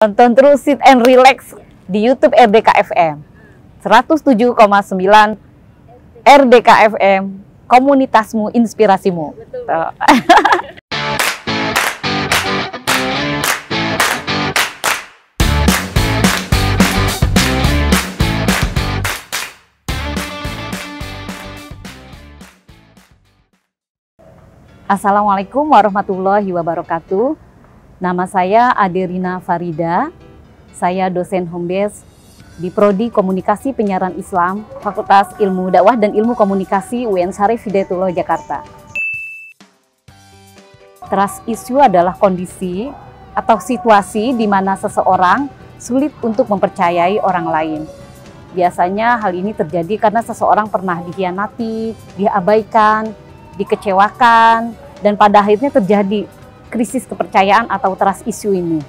Tonton terus Sit and Relax di YouTube RDK FM 107,9 RDK FM, komunitasmu, inspirasimu. Betul. Assalamualaikum warahmatullahi wabarakatuh. Nama saya Aderina Farida. Saya dosen home base di Prodi Komunikasi Penyiaran Islam, Fakultas Ilmu Dakwah dan Ilmu Komunikasi UIN Syarif Hidayatullah Jakarta. Trust issue adalah kondisi atau situasi di mana seseorang sulit untuk mempercayai orang lain. Biasanya hal ini terjadi karena seseorang pernah dikhianati, diabaikan, dikecewakan, dan pada akhirnya terjadi krisis kepercayaan atau trust issue ini.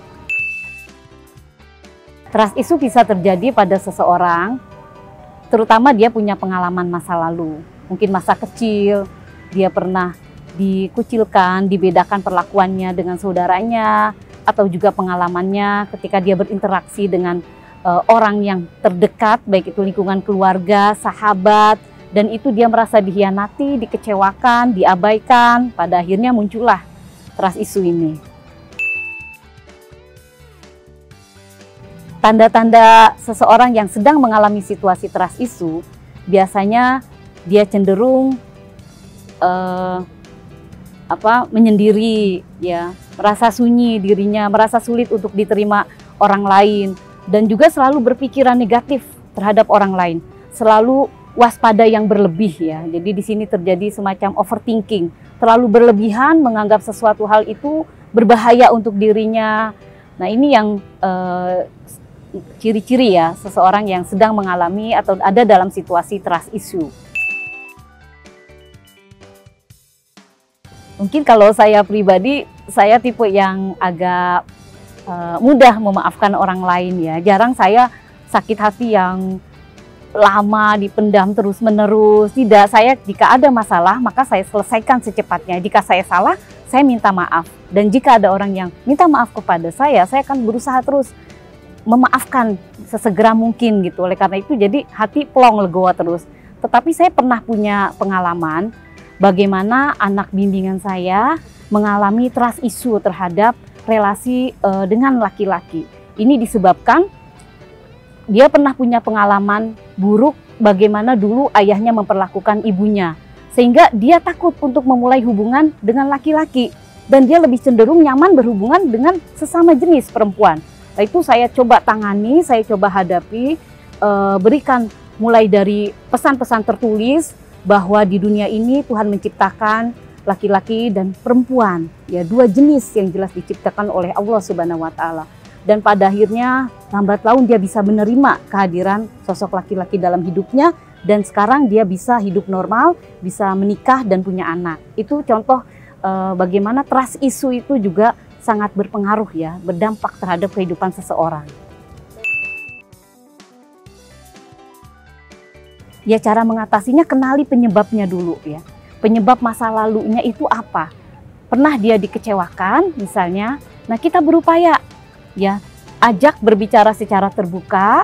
Trust issue bisa terjadi pada seseorang, terutama dia punya pengalaman masa lalu. Mungkin masa kecil, dia pernah dikucilkan, dibedakan perlakuannya dengan saudaranya, atau juga pengalamannya ketika dia berinteraksi dengan orang yang terdekat, baik itu lingkungan keluarga, sahabat, dan itu dia merasa dikhianati, dikecewakan, diabaikan, pada akhirnya muncullah trust issue ini. Tanda-tanda seseorang yang sedang mengalami situasi trust issue, biasanya dia cenderung menyendiri, ya, merasa sunyi dirinya, merasa sulit untuk diterima orang lain, dan juga selalu berpikiran negatif terhadap orang lain, selalu waspada yang berlebih, ya. Jadi di sini terjadi semacam overthinking, terlalu berlebihan menganggap sesuatu hal itu berbahaya untuk dirinya. Nah, ini yang ciri-ciri ya seseorang yang sedang mengalami atau ada dalam situasi trust issue. Mungkin kalau saya pribadi, saya tipe yang agak mudah memaafkan orang lain, ya. Jarang saya sakit hati yang lama dipendam terus-menerus. Tidak, saya jika ada masalah maka saya selesaikan secepatnya. Jika saya salah, saya minta maaf. Dan jika ada orang yang minta maaf kepada saya akan berusaha terus memaafkan sesegera mungkin gitu. Oleh karena itu jadi hati plong, legowo terus. Tetapi saya pernah punya pengalaman bagaimana anak bimbingan saya mengalami trust issue terhadap relasi dengan laki-laki. Ini disebabkan dia pernah punya pengalaman buruk bagaimana dulu ayahnya memperlakukan ibunya. Sehingga dia takut untuk memulai hubungan dengan laki-laki. Dan dia lebih cenderung nyaman berhubungan dengan sesama jenis perempuan. Nah, itu saya coba tangani, saya coba hadapi, berikan mulai dari pesan-pesan tertulis bahwa di dunia ini Tuhan menciptakan laki-laki dan perempuan. Ya, dua jenis yang jelas diciptakan oleh Allah Subhanahu wa Ta'ala. Dan pada akhirnya lambat laun dia bisa menerima kehadiran sosok laki-laki dalam hidupnya, dan sekarang dia bisa hidup normal, bisa menikah dan punya anak. Itu contoh bagaimana trust issue itu juga sangat berpengaruh, ya, berdampak terhadap kehidupan seseorang. Ya, cara mengatasinya kenali penyebabnya dulu, ya. Penyebab masa lalunya itu apa? Pernah dia dikecewakan misalnya, nah kita berupaya, ya, ajak berbicara secara terbuka,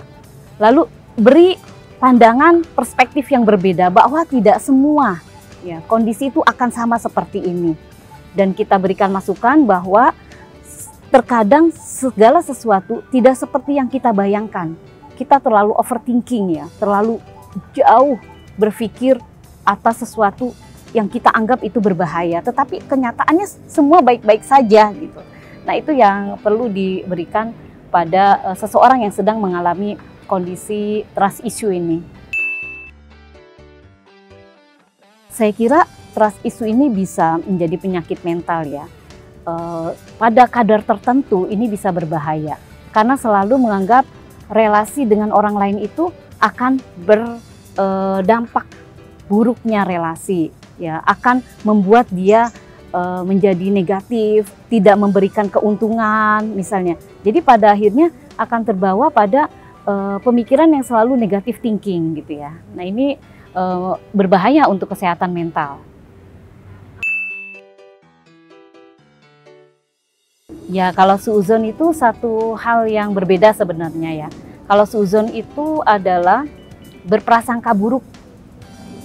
lalu beri pandangan perspektif yang berbeda bahwa tidak semua, ya, kondisi itu akan sama seperti ini. Dan kita berikan masukan bahwa terkadang segala sesuatu tidak seperti yang kita bayangkan. Kita terlalu overthinking, ya, terlalu jauh berpikir atas sesuatu yang kita anggap itu berbahaya, tetapi kenyataannya semua baik-baik saja gitu. Nah, itu yang perlu diberikan pada seseorang yang sedang mengalami kondisi trust issue ini. Saya kira trust issue ini bisa menjadi penyakit mental, ya. Pada kadar tertentu ini bisa berbahaya karena selalu menganggap relasi dengan orang lain itu akan berdampak buruknya relasi, ya, akan membuat dia menjadi negatif, tidak memberikan keuntungan misalnya. Jadi pada akhirnya akan terbawa pada pemikiran yang selalu negatif thinking gitu, ya. Nah, ini berbahaya untuk kesehatan mental. Ya, kalau suuzon itu satu hal yang berbeda sebenarnya ya. Kalau suuzon itu adalah berprasangka buruk.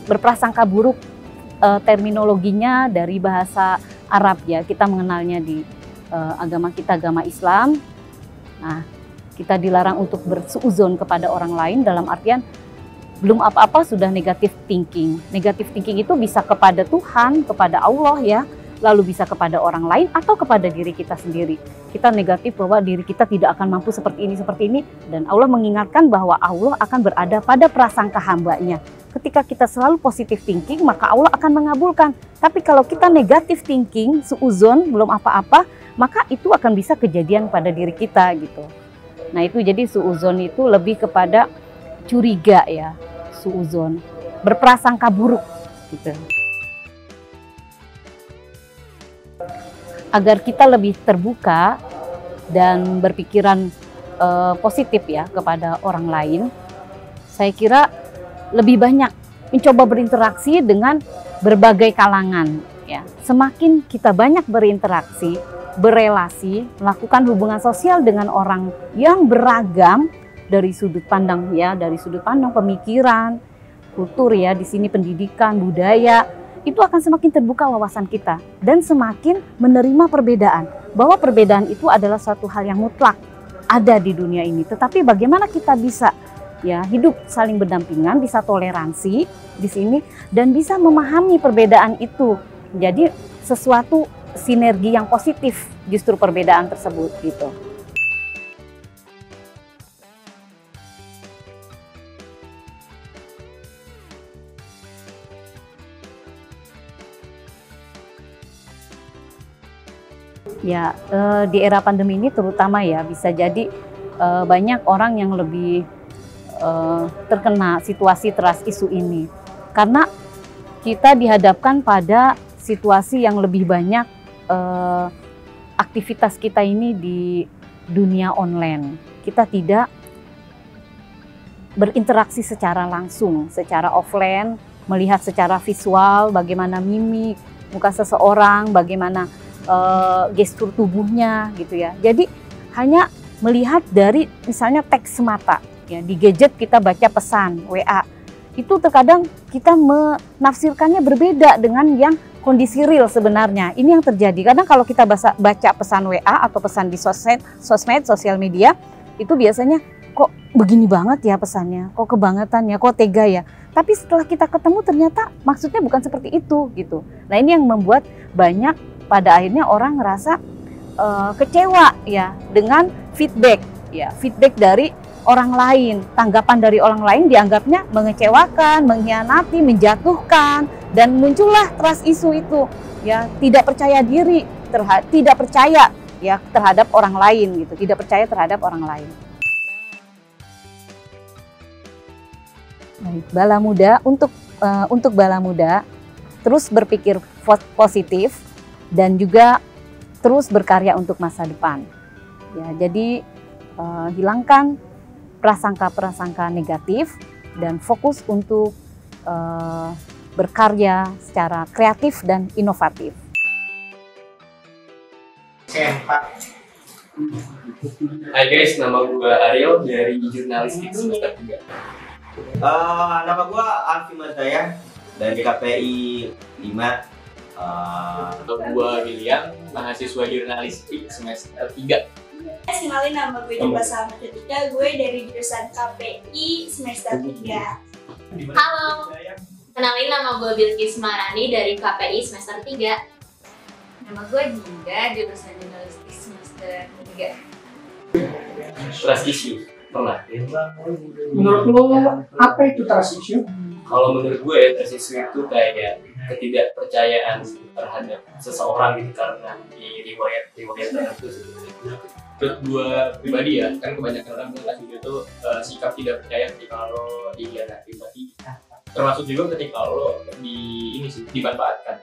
Berprasangka buruk terminologinya dari bahasa Arab ya. Kita mengenalnya di agama kita, agama Islam. Nah, kita dilarang untuk bersuuzon kepada orang lain dalam artian belum apa-apa sudah negatif thinking. Negatif thinking itu bisa kepada Tuhan, kepada Allah ya, lalu bisa kepada orang lain atau kepada diri kita sendiri. Kita negatif bahwa diri kita tidak akan mampu seperti ini, dan Allah mengingatkan bahwa Allah akan berada pada prasangka hambanya. Ketika kita selalu positif thinking, maka Allah akan mengabulkan. Tapi kalau kita negatif thinking, suuzon, belum apa-apa, maka itu akan bisa kejadian pada diri kita gitu. Nah itu jadi suuzon itu lebih kepada curiga ya, suuzon, berprasangka buruk gitu. Agar kita lebih terbuka dan berpikiran positif ya kepada orang lain, saya kira lebih banyak mencoba berinteraksi dengan berbagai kalangan ya. Semakin kita banyak berinteraksi, berelasi, melakukan hubungan sosial dengan orang yang beragam dari sudut pandang ya, dari sudut pandang pemikiran, kultur ya, di sini pendidikan, budaya, itu akan semakin terbuka wawasan kita dan semakin menerima perbedaan, bahwa perbedaan itu adalah suatu hal yang mutlak ada di dunia ini. Tetapi bagaimana kita bisa ya hidup saling berdampingan, bisa toleransi di sini dan bisa memahami perbedaan itu. Jadi sesuatu sinergi yang positif justru perbedaan tersebut gitu. Ya, di era pandemi ini terutama ya bisa jadi banyak orang yang lebih terkena situasi trust isu ini. Karena kita dihadapkan pada situasi yang lebih banyak aktivitas kita ini di dunia online. Kita tidak berinteraksi secara langsung, secara offline, melihat secara visual bagaimana mimik muka seseorang, bagaimana gestur tubuhnya gitu ya. Jadi hanya melihat dari misalnya teks semata ya. Di gadget kita baca pesan WA, itu terkadang kita menafsirkannya berbeda dengan yang kondisi real sebenarnya. Ini yang terjadi. Kadang kalau kita baca pesan WA atau pesan di sosmed, sosial media, itu biasanya kok begini banget ya pesannya, kok kebangetan ya, kok tega ya. Tapi setelah kita ketemu ternyata maksudnya bukan seperti itu gitu. Nah ini yang membuat banyak pada akhirnya orang ngerasa kecewa ya dengan feedback ya, feedback dari orang lain, tanggapan dari orang lain dianggapnya mengecewakan, mengkhianati, menjatuhkan, dan muncullah trust isu itu ya, tidak percaya diri, tidak percaya ya terhadap orang lain gitu, tidak percaya terhadap orang lain. Baik, bala muda untuk bala muda terus berpikir positif dan juga terus berkarya untuk masa depan. Ya, jadi hilangkan prasangka-prasangka negatif dan fokus untuk berkarya secara kreatif dan inovatif. Hai guys, nama gue Ariel dari Jurnalistik semester 3. Nama gue Alfi Martaya dari KPI 5. Gue William, mahasiswa Jurnalistik semester 3. Kenalin, nama gue Jumpa Salma Ketika, gue dari jurusan KPI semester 3. Halo, kenalin nama gue Bilkis Marani dari KPI semester 3. Nama gue Dinda, jurusan Jurnalistik semester 3. Trust issue, pernah? Menurut lo apa itu trust issue? Kalau menurut gue, trust issue itu kayak ketidakpercayaan terhadap seseorang gitu karena di riwayat tertentu. Menurut gue pribadi ya, kan kebanyakan orang bilang itu sikap tidak percaya ketika lo dikhianati, termasuk juga ketika lo dimanfaatkan.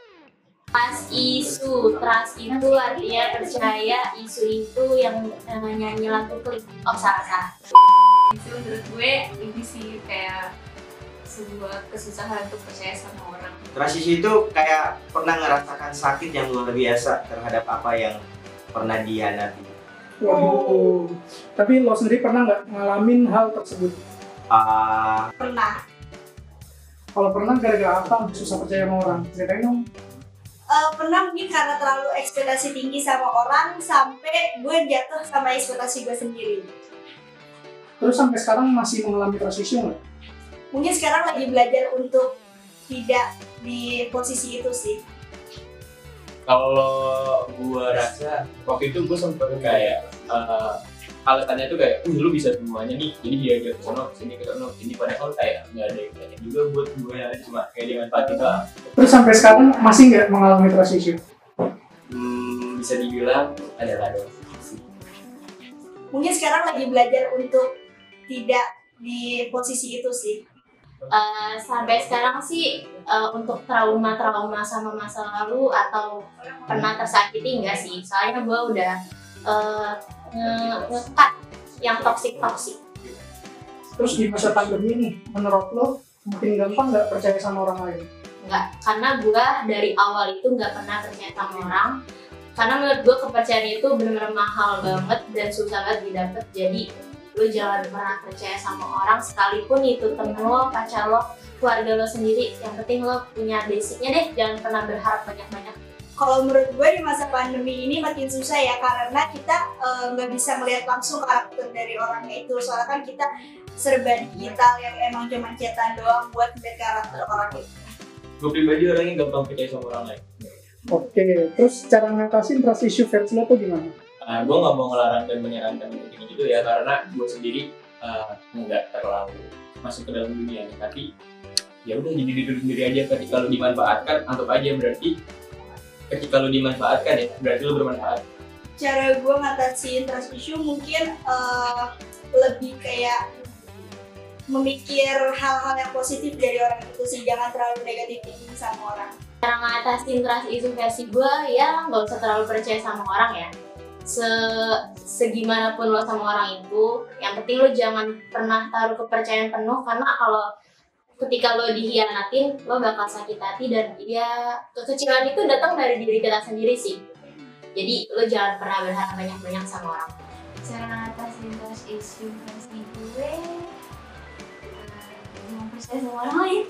Trust itu artinya percaya, isu itu yang nyanyi lagu klik. Oh salah. Itu menurut gue ini sih kayak sebuah kesusahan untuk percaya sama orang. Trust issue itu kayak pernah ngerasakan sakit yang luar biasa terhadap apa yang pernah dihianati. Waduh. Tapi lo sendiri pernah nggak ngalamin hal tersebut? Pernah. Kalau pernah gara-gara apa susah percaya sama orang? Ceritain dong. Pernah mungkin karena terlalu ekspektasi tinggi sama orang sampai gue jatuh sama ekspektasi gue sendiri. Terus sampai sekarang masih mengalami trust issue nggak? Mungkin sekarang lagi belajar untuk tidak di posisi itu sih. Kalau gua rasa waktu itu gua sempet kayak alasannya tuh kayak, lu bisa semuanya nih, jadi diajak ke sono, kesini, padahal kayak nggak ada yang banyak juga buat gue, cuma kayak dimanfaatin doang. Terus sampai sekarang masih nggak mengalami trust issue? Bisa dibilang adalah dong. Mungkin sekarang lagi belajar untuk tidak di posisi itu sih. Sampai sekarang sih untuk trauma sama masa lalu atau pernah tersakiti enggak sih, soalnya gue udah ngekat yang toksik. Terus di masa pandemi nih, menurut lo makin gampang nggak percaya sama orang lain? Enggak, karena gue dari awal itu nggak pernah percaya sama orang, karena menurut gue kepercayaan itu benar-benar mahal banget dan susah banget didapat. Jadi lo jangan pernah percaya sama orang, sekalipun itu temen lo, pacar lo, keluarga lo sendiri. Yang penting lo punya basicnya deh, jangan pernah berharap banyak-banyak. Kalau menurut gue di masa pandemi ini makin susah ya, karena kita nggak bisa melihat langsung karakter dari orangnya itu. Soalnya kan kita serba digital yang emang cuma chatan doang buat melihat karakter orang itu. Gue pribadi orangnya gampang percaya sama orang lain. Oke, terus cara ngatasin trust issue versi lo tuh gimana? Gue nggak mau ngelarang dan menyarankan untuk itu ya, karena gue sendiri nggak terlalu masuk ke dalam dunia ini. Tapi ya udah, jadi diri sendiri aja. Ketika lo dimanfaatkan, anggap aja berarti ketika lo dimanfaatkan ya berarti lo bermanfaat. Cara gue ngatasin trust issue mungkin lebih kayak memikir hal-hal yang positif dari orang itu sih, jangan terlalu negatif thinking sama orang. Cara ngatasin trust issue versi gue ya nggak usah terlalu percaya sama orang ya. Segimanapun lo sama orang itu, yang penting lo jangan pernah taruh kepercayaan penuh, karena kalau ketika lo dihianatin, lo bakal sakit hati. Dan ya kekecilan itu datang dari diri kita sendiri sih. Jadi lo jangan pernah berharap banyak-banyak sama orang. Cara ngatasin trust issue versi gue, jangan percaya sama orang lain.